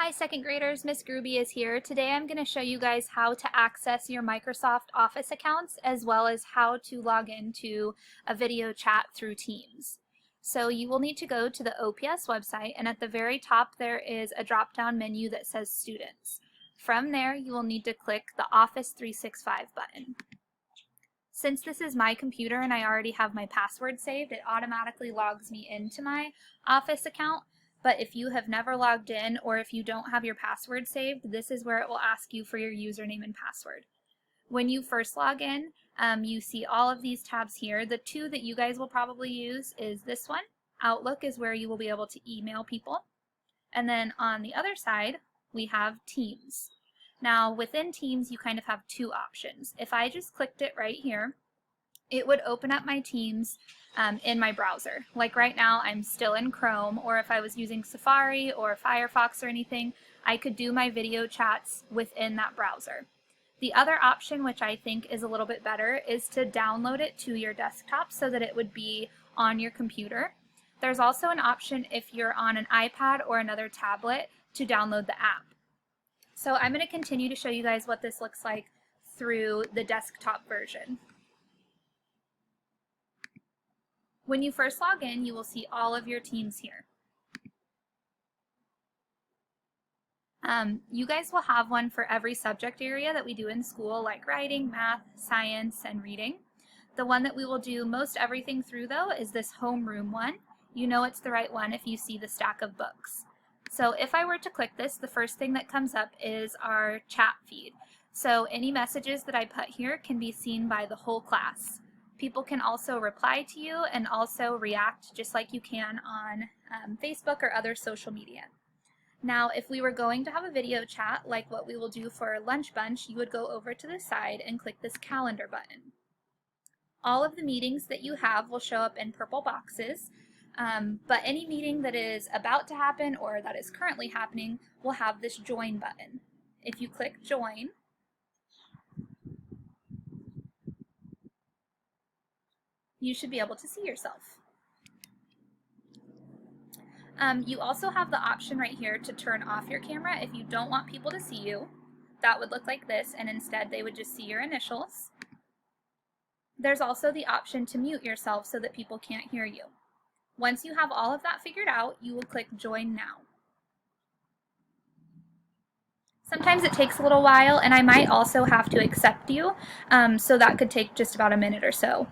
Hi second graders, Miss Gruby is here. Today I'm going to show you guys how to access your Microsoft Office accounts as well as how to log into a video chat through Teams. So you will need to go to the OPS website, and at the very top there is a drop-down menu that says Students. From there you will need to click the Office 365 button. Since this is my computer and I already have my password saved, it automatically logs me into my Office account. But if you have never logged in or if you don't have your password saved, this is where it will ask you for your username and password. When you first log in, you see all of these tabs here. The two that you guys will probably use is this one. Outlook is where you will be able to email people. And then on the other side, we have Teams. Now within Teams, you kind of have two options. If I just clicked it right here, it would open up my Teams in my browser. Like right now, I'm still in Chrome, or if I was using Safari or Firefox or anything, I could do my video chats within that browser. The other option, which I think is a little bit better, is to download it to your desktop so that it would be on your computer. There's also an option if you're on an iPad or another tablet to download the app. So I'm going to continue to show you guys what this looks like through the desktop version. When you first log in, you will see all of your teams here. You guys will have one for every subject area that we do in school, like writing, math, science, and reading. The one that we will do most everything through, though, is this homeroom one. You know it's the right one if you see the stack of books. So if I were to click this, the first thing that comes up is our chat feed. So any messages that I put here can be seen by the whole class. People can also reply to you and also react just like you can on Facebook or other social media. Now, if we were going to have a video chat, like what we will do for Lunch Bunch, you would go over to the side and click this calendar button. All of the meetings that you have will show up in purple boxes, but any meeting that is about to happen or that is currently happening will have this join button. If you click join, you should be able to see yourself. You also have the option right here to turn off your camera if you don't want people to see you. That would look like this, and instead they would just see your initials. There's also the option to mute yourself so that people can't hear you. Once you have all of that figured out, you will click Join Now. Sometimes it takes a little while, and I might also have to accept you, so that could take just about a minute or so.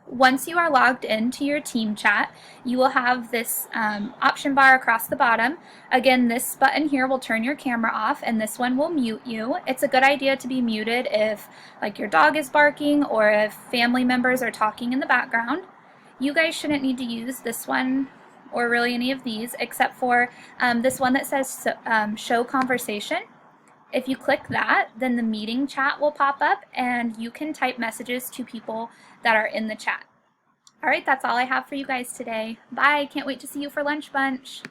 Once you are logged into your team chat, you will have this option bar across the bottom. Again, this button here will turn your camera off, and this one will mute you. It's a good idea to be muted if like your dog is barking or if family members are talking in the background. You guys shouldn't need to use this one or really any of these except for this one that says show conversation. If you click that, then the meeting chat will pop up and you can type messages to people that are in the chat. All right, that's all I have for you guys today. Bye, can't wait to see you for Lunch Bunch.